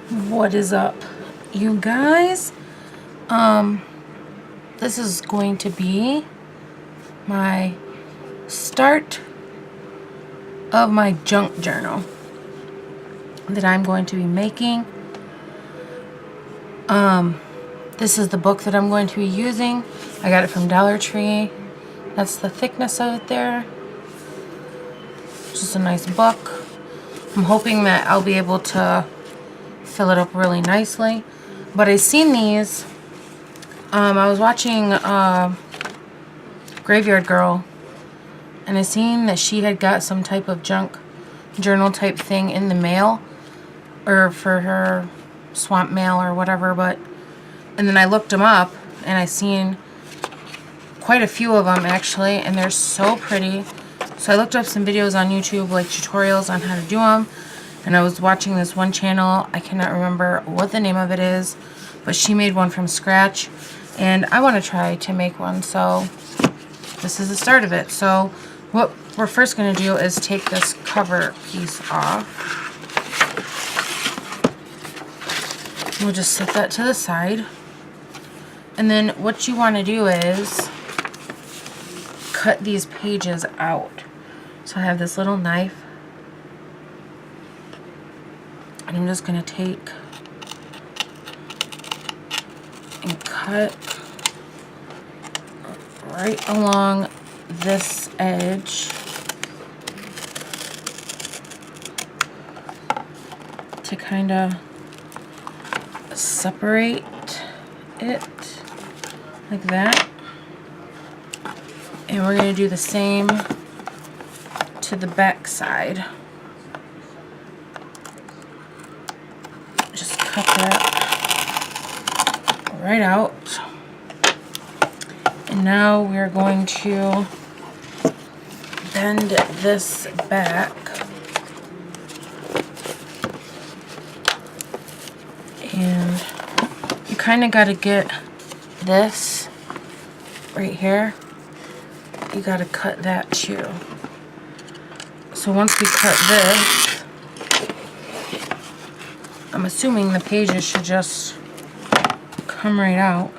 What is up, you guys? This is going to be my start of my junk journal that I'm going to be making. This is the book that I'm going to be using. I got it from Dollar Tree. That's the thickness of it there. Just a nice book. I'm hoping that I'll be able to fill it up really nicely. But I seen these. I was watching Graveyard Girl, and I seen that she had got some type of junk journal type thing in the mail, or for her swamp mail or whatever. And then I looked them up, and I seen quite a few of them actually, and they're so pretty. So I looked up some videos on YouTube, like tutorials on how to do them. And I was watching this one channel, I cannot remember what the name of it is, but she made one from scratch, and I want to try to make one, so this is the start of it. So what we're first going to do is take this cover piece off. We'll just set that to the side. And then what you want to do is cut these pages out. So I have this little knife. And I'm just going to take and cut right along this edge to kind of separate it like that. And we're going to do the same to the back side. Cut that right out. And now we're going to bend this back. And you kind of got to get this right here. You got to cut that too. So once we cut this, I'm assuming the pages should just come right out.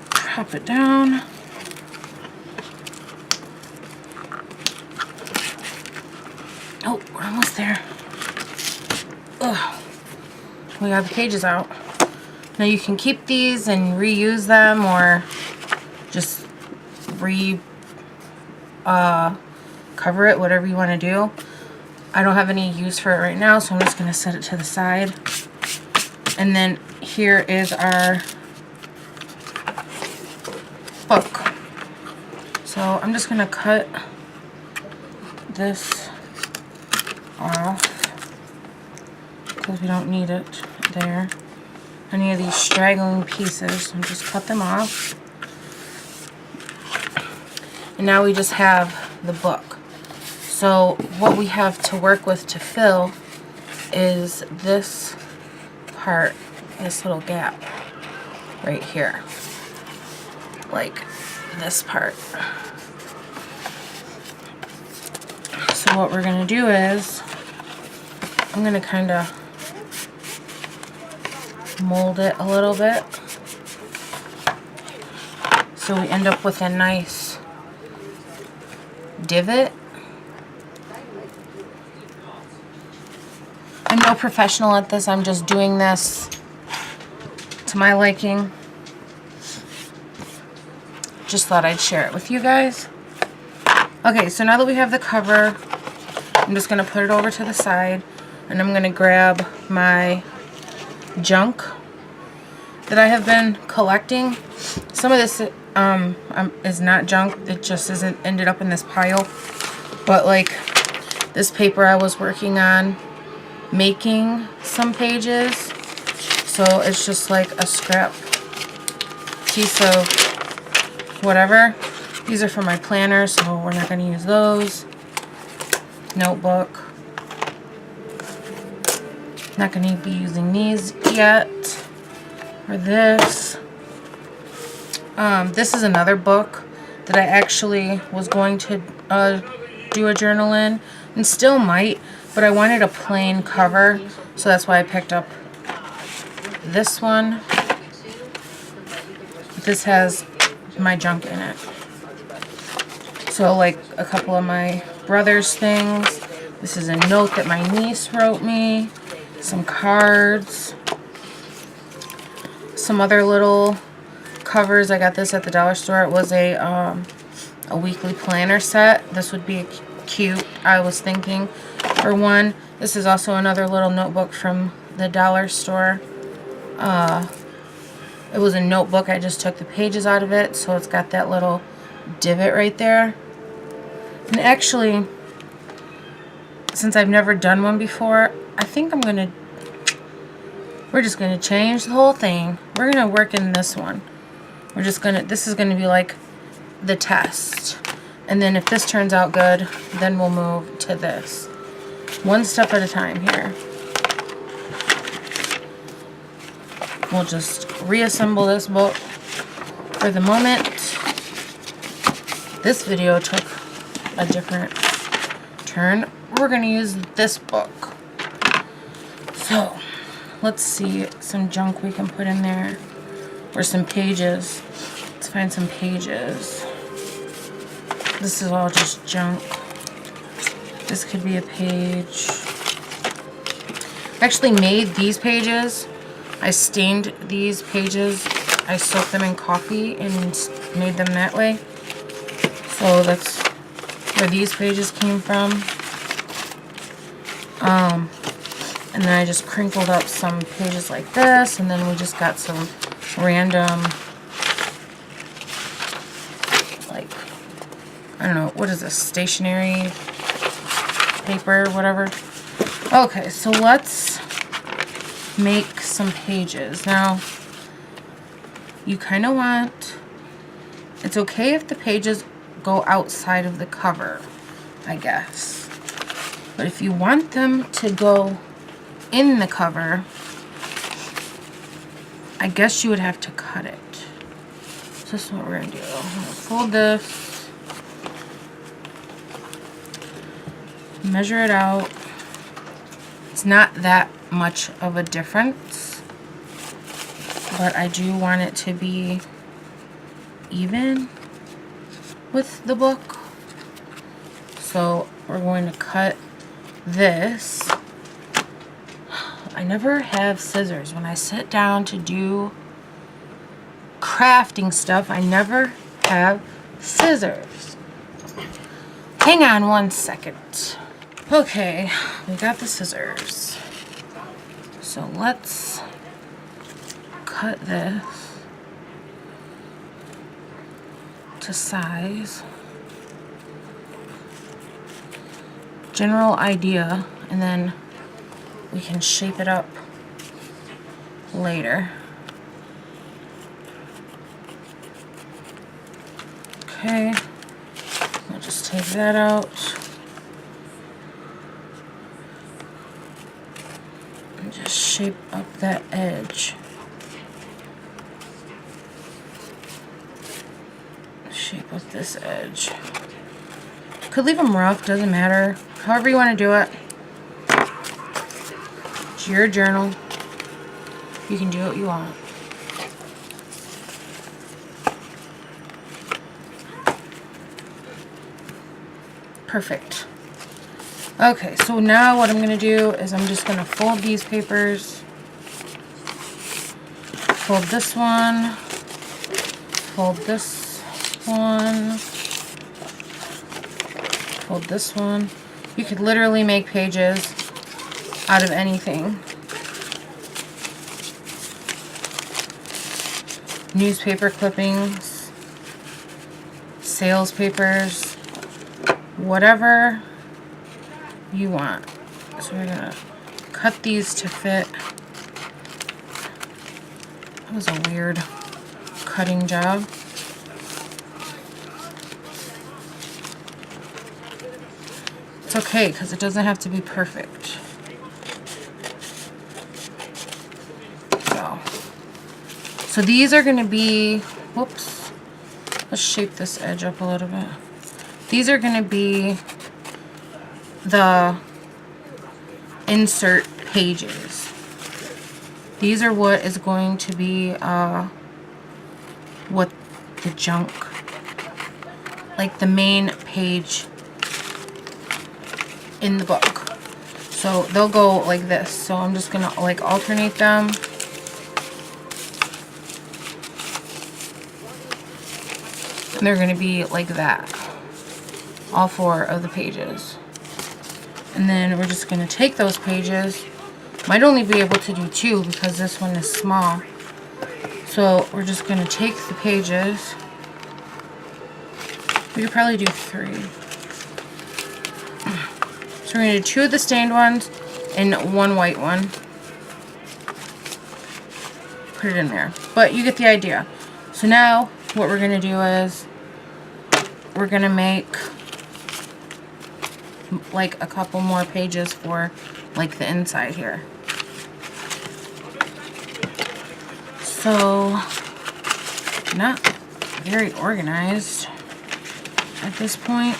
Pop it down. Oh, we're almost there. Ugh. We got the pages out. Now you can keep these and reuse them, or just cover it, whatever you want to do. I don't have any use for it right now, so I'm just going to set it to the side. And then here is our book. So I'm just going to cut this off because we don't need it there. Any of these straggling pieces, and just cut them off. And now we just have the book. So what we have to work with to fill is this part, this little gap right here, like this part. So what we're going to do is I'm going to kind of mold it a little bit so we end up with a nice divot. I'm no professional at this. I'm just doing this to my liking. Just thought I'd share it with you guys. Okay, so now that we have the cover, I'm just going to put it over to the side, and I'm going to grab my junk that I have been collecting. Some of this is not junk, it just isn't ended up in this pile, but like this paper I was working on making some pages, so it's just like a scrap piece of whatever. These are for my planner, so we're not going to use those. Notebook. Not going to be using these yet for this. This is another book that I actually was going to do a journal in, and still might, but I wanted a plain cover, so that's why I picked up this one. This has my junk in it. So like a couple of my brother's things. This is a note that my niece wrote me. Some cards. Some other little covers. I got this at the dollar store. It was a weekly planner set. This would be cute, I was thinking, for one. This is also another little notebook from the dollar store. It was a notebook. I just took the pages out of it, so it's got that little divot right there. And actually, since I've never done one before, I think we're just gonna change the whole thing. We're gonna work in this one. This is gonna be like the test. And then if this turns out good, then we'll move to this. One step at a time here. We'll just reassemble this book. For the moment, this video took a different turn. We're going to use this book. So, let's see some junk we can put in there. Or some pages. Let's find some pages. This is all just junk. This could be a page. I actually made these pages. I stained these pages. I soaked them in coffee and made them that way. So that's where these pages came from. And then I just crinkled up some pages like this, and then we just got some random, like, I don't know, what is this, stationery paper, whatever. Okay, so let's make some pages. Now, you kind of want, it's okay if the pages go outside of the cover, I guess. But if you want them to go in the cover, I guess you would have to cut it. So this is what we're going to do. I'm going to fold this, measure it out. It's not that much of a difference, but I do want it to be even with the book. So we're going to cut this. I never have scissors. When I sit down to do crafting stuff, I never have scissors. Hang on one second. Okay, we got the scissors. So let's cut this to size. General idea, and then we can shape it up later. Okay, I'll just take that out. And just shape up that edge. Shape up this edge. Could leave them rough, doesn't matter. However you want to do it. It's your journal. You can do what you want. Perfect. Okay, so now what I'm going to do is I'm just going to fold these papers. Fold this one. Fold this one. Fold this one. You could literally make pages out of anything. Newspaper clippings, sales papers, whatever you want. So we're gonna cut these to fit. That was a weird cutting job. It's okay, because it doesn't have to be perfect. So these are going to be, whoops, let's shape this edge up a little bit. These are going to be the insert pages. These are what is going to be what the junk, like the main page in the book. So they'll go like this. So I'm just gonna like alternate them. And they're gonna be like that. All 4 of the pages. And then we're just gonna take those pages. Might only be able to do 2 because this one is small. So we're just gonna take the pages. We could probably do 3. So we're going to do 2 of the stained ones and 1 white one. Put it in there. But you get the idea. So now what we're going to do is we're going to make like a couple more pages for like the inside here. So not very organized at this point.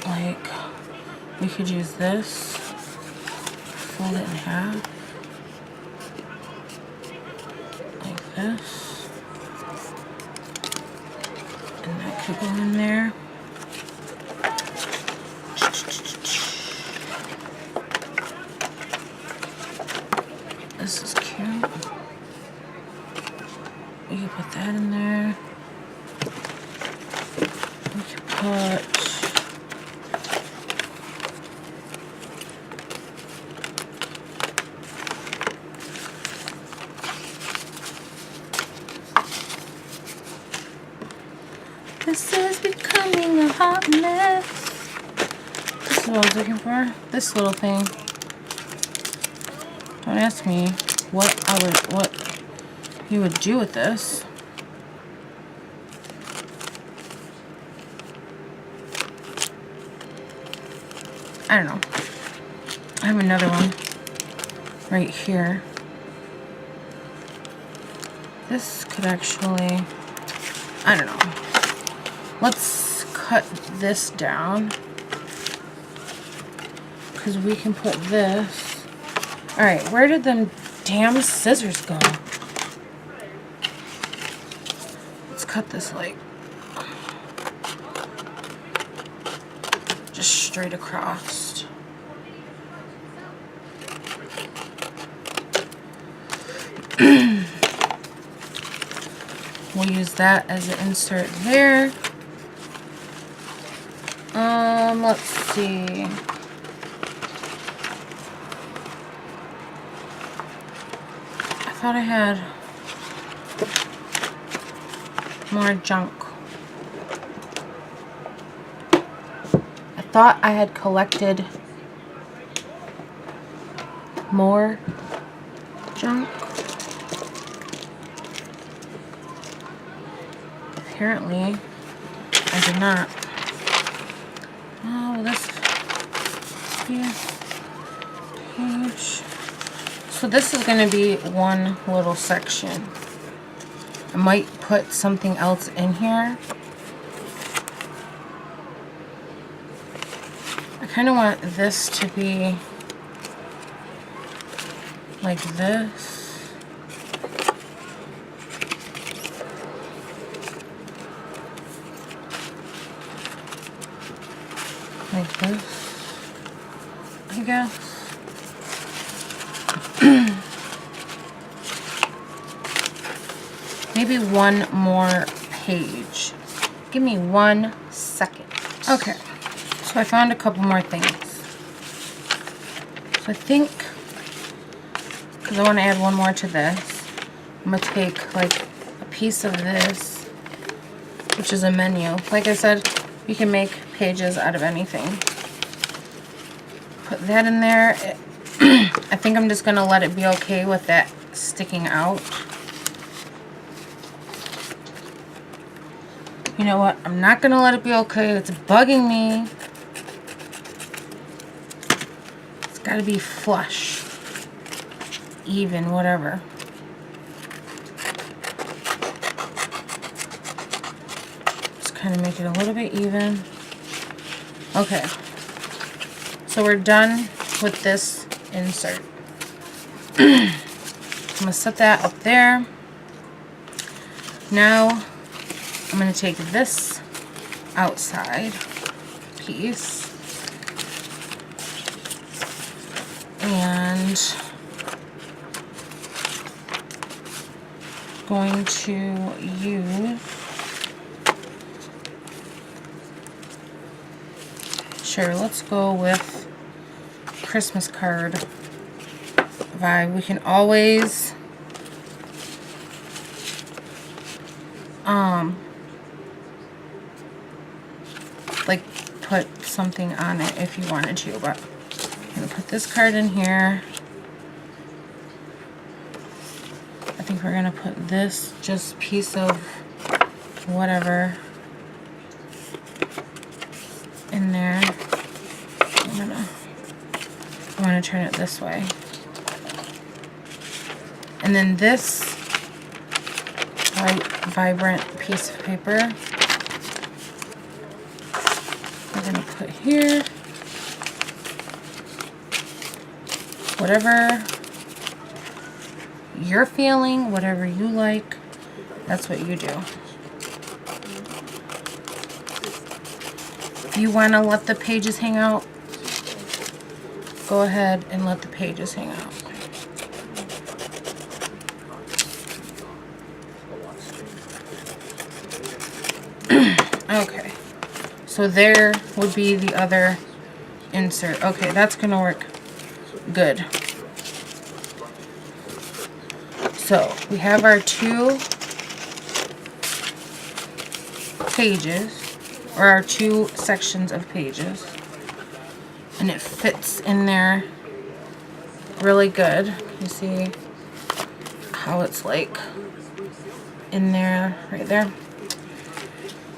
Like, we could use this, fold it in half, like this, and that could go in there. This is cute. We can put that in there. We can put this is becoming a hot mess. This is what I was looking for. This little thing. Don't ask me what you would do with this. I don't know. I have another one right here. This could actually, I don't know. Let's cut this down because we can put this. All right, where did them damn scissors go? Let's cut this like just straight across. We'll use that as an insert there. Let's see. I thought I had more junk. I thought I had collected more junk. Apparently, I did not. Oh, this here page. So this is going to be one little section. I might put something else in here. I kind of want this to be like this. Like this, I guess. Maybe one more page. Give me 1 second. Okay, so I found a couple more things. So I think, because I want to add one more to this, I'm going to take like a piece of this, which is a menu. Like I said, you can make pages out of anything. Put that in there. I think I'm just going to let it be okay with that sticking out. You know what? I'm not going to let it be okay. It's bugging me. It's got to be flush. Even, whatever. Just kind of make it a little bit even. Okay. So we're done with this insert. I'm going to set that up there. Now, I'm going to take this outside piece and going to use, sure, let's go with Christmas card vibe. We can always like put something on it if you wanted to, but I'm gonna put this card in here. I think we're gonna put this just piece of whatever in there. I'm gonna turn it this way. And then this light, vibrant piece of paper we're gonna put here. Whatever you're feeling, whatever you like, that's what you do. If you want to let the pages hang out, go ahead and let the pages hang out. Okay, so there would be the other insert. Okay, that's gonna work good. So we have our 2 pages, or our 2 sections of pages, and it fits in there really good. You see how it's like in there, right there.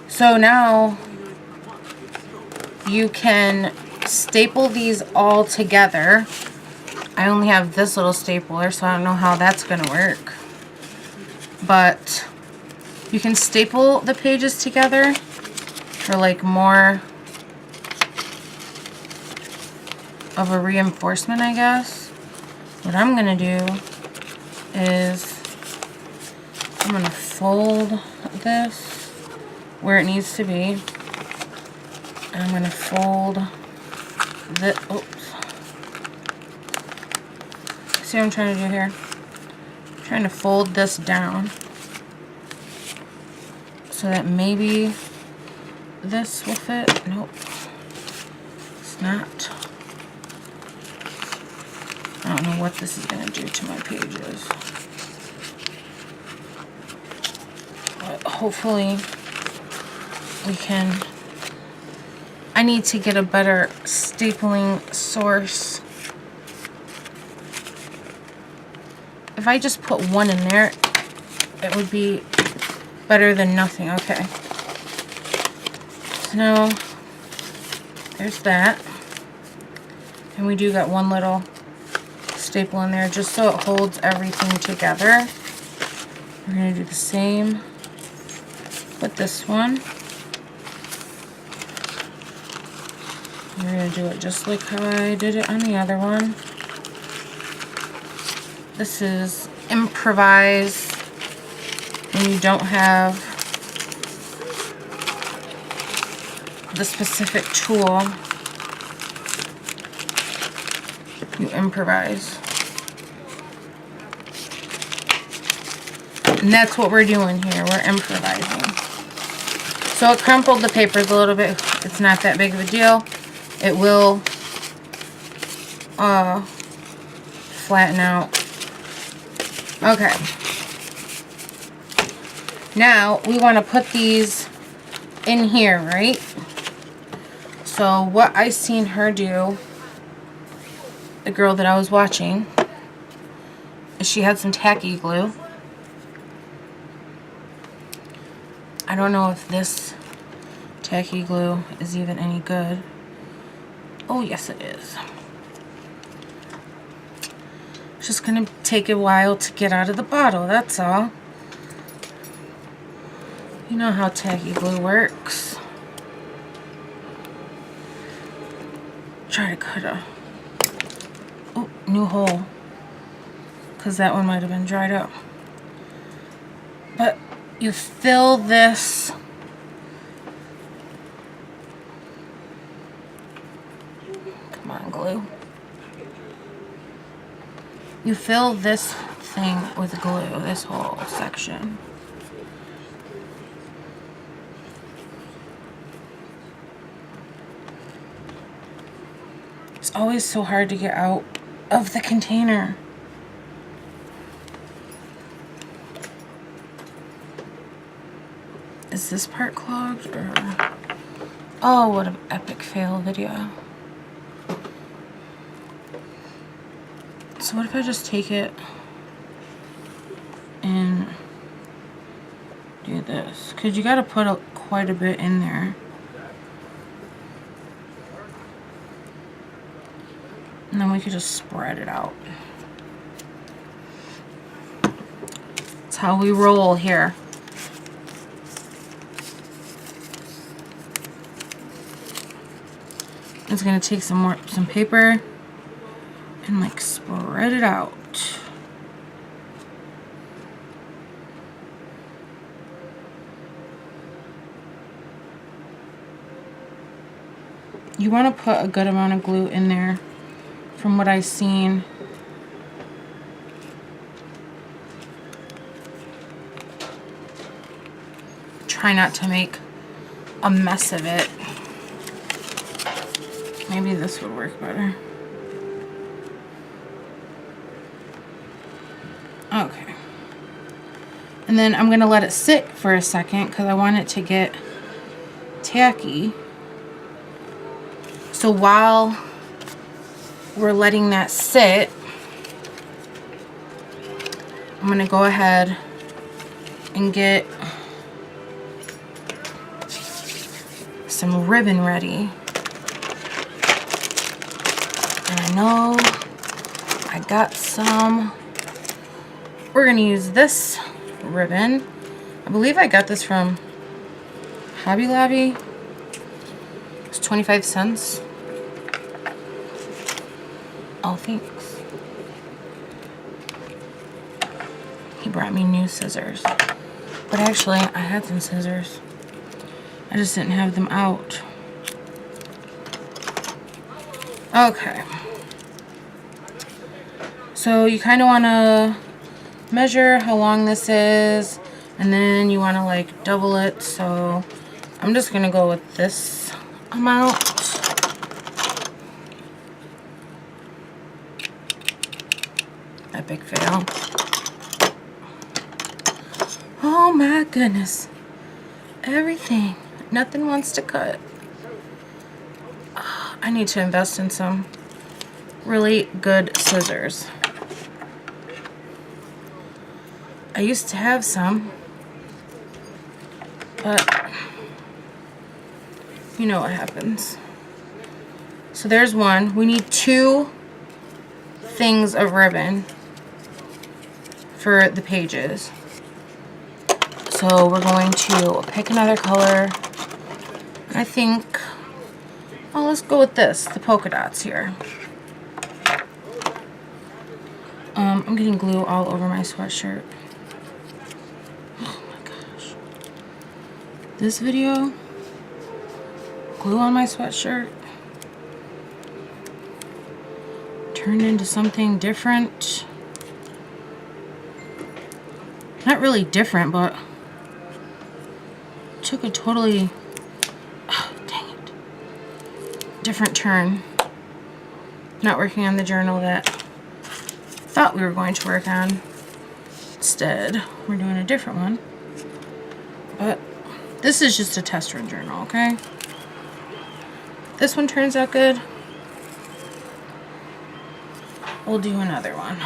So now you can staple these all together. I only have this little stapler, so I don't know how that's going to work. But you can staple the pages together for like more of a reinforcement, I guess. What I'm going to do is I'm going to fold this where it needs to be. And I'm going to fold this. Oops. See what I'm trying to do here? I'm trying to fold this down so that maybe this will fit. Nope. It's not. I don't know what this is going to do to my pages. But hopefully we can. I need to get a better stapling source. If I just put one in there, it would be better than nothing. Okay. So now, there's that. And we do got one little staple in there just so it holds everything together. We're going to do the same with this one. We're going to do it just like how I did it on the other one. This is improvise when you don't have the specific tool. You improvise. And that's what we're doing here. We're improvising. So it crumpled the papers a little bit. It's not that big of a deal. It will flatten out. Okay. Now we want to put these in here, right? So what I seen her do, the girl that I was watching, is she had some tacky glue. I don't know if this tacky glue is even any good. Oh, yes it is. It's just gonna take a while to get out of the bottle, that's all. You know how tacky glue works. Try to cut a new hole, because that one might have been dried up. But you fill this come on, glue. You fill this thing with glue, this whole section. It's always so hard to get out of the container. Is this part clogged or... Oh, what an epic fail video. So what if I just take it and do this? Because you got to put quite a bit in there. And then we could just spread it out. That's how we roll here. It's gonna take some paper and like spread it out. You want to put a good amount of glue in there. From what I've seen, try not to make a mess of it. Maybe this would work better. Okay. And then I'm going to let it sit for a second because I want it to get tacky. So while we're letting that sit, I'm going to go ahead and get some ribbon ready. And I know I got some. We're going to use this ribbon. I believe I got this from Hobby Lobby. It's 25 cents. Oh, thanks. He brought me new scissors. But actually, I had some scissors. I just didn't have them out. Okay. So you kind of want to measure how long this is, and then you want to like double it. So I'm just going to go with this amount. Epic fail. Oh my goodness. Everything. Nothing wants to cut. I need to invest in some really good scissors. I used to have some, but you know what happens. So there's one. We need 2 things of ribbon for the pages. So we're going to pick another color. I think, oh, let's go with this, the polka dots here. I'm getting glue all over my sweatshirt. Oh my gosh. This video, glue on my sweatshirt, turned into something different. Not really different, but took a totally, oh, dang it, different turn. Not working on the journal that I thought we were going to work on. Instead, we're doing a different one. But this is just a test run journal, okay? This one turns out good. We'll do another one.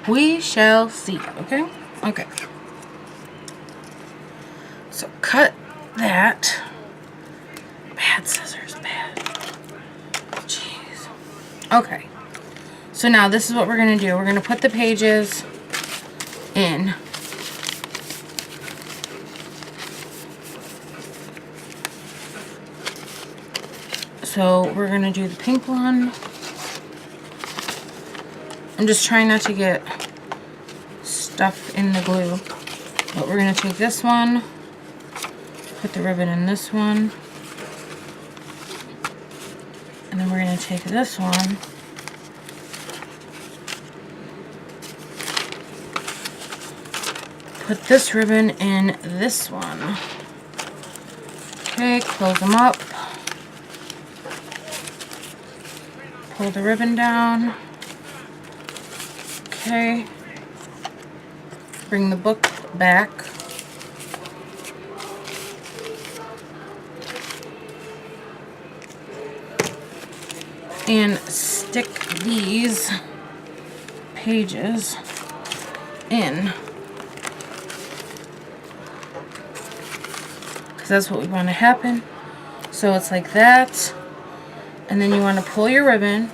We shall see, okay? Okay. So that. Bad scissors, bad. Jeez. Okay. So now this is what we're going to do. We're going to put the pages in. So we're going to do the pink one. I'm just trying not to get stuff in the glue. But we're going to take this one, put the ribbon in this one, and then we're going to take this one, put this ribbon in this one. Okay, close them up. Pull the ribbon down. Okay. Bring the book back. And stick these pages in. Because that's what we want to happen. So it's like that. And then you want to pull your ribbon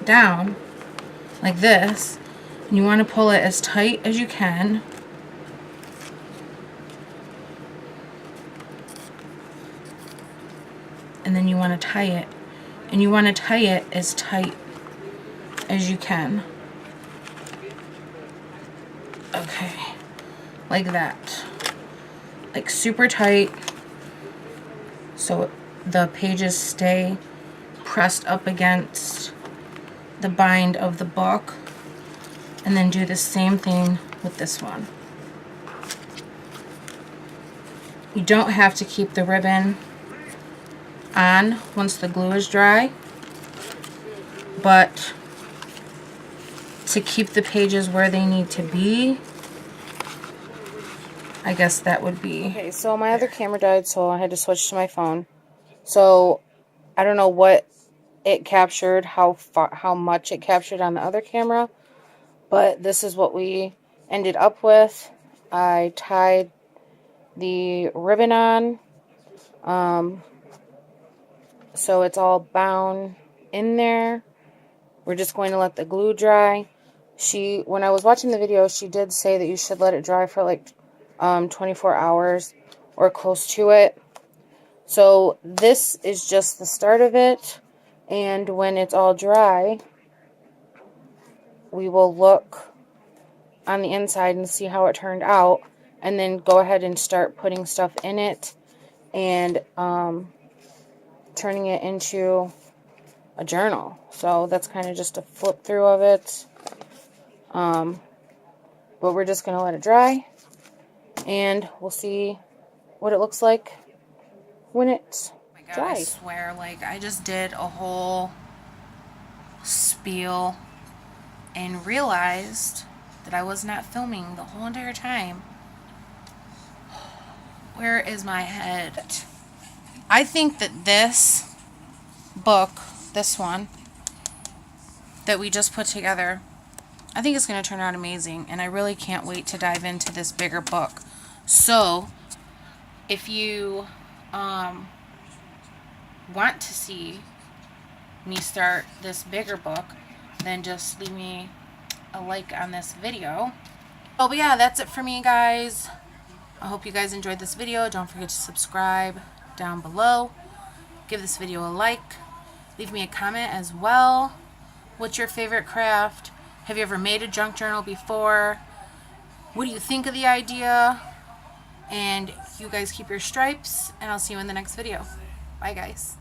down like this, and you want to pull it as tight as you can. And then you want to tie it, and you want to tie it as tight as you can. Okay, like that, like super tight, so the pages stay pressed up against the bind of the book. And then do the same thing with this one. You don't have to keep the ribbon on once the glue is dry, but to keep the pages where they need to be, I guess that would be. Okay, so my other camera died, so I had to switch to my phone. So I don't know what it captured, how much it captured on the other camera, but this is what we ended up with. I tied the ribbon on, so it's all bound in there. We're just going to let the glue dry. When I was watching the video, she did say that you should let it dry for like 24 hours or close to it. So this is just the start of it, and when it's all dry, we will look on the inside and see how it turned out, and then go ahead and start putting stuff in it and turning it into a journal. So that's kind of just a flip through of it. But we're just going to let it dry, and we'll see what it looks like when it's dry. I swear, like, I just did a whole spiel and realized that I was not filming the whole entire time. Where is my head? I think that this book, this one, that we just put together, I think it's going to turn out amazing, and I really can't wait to dive into this bigger book. So, if you want to see me start this bigger book, then just leave me a like on this video. Oh, but yeah, that's it for me, guys. I hope you guys enjoyed this video. Don't forget to subscribe down below. Give this video a like. Leave me a comment as well. What's your favorite craft? Have you ever made a junk journal before? What do you think of the idea? And you guys keep your stripes, and I'll see you in the next video. Bye, guys.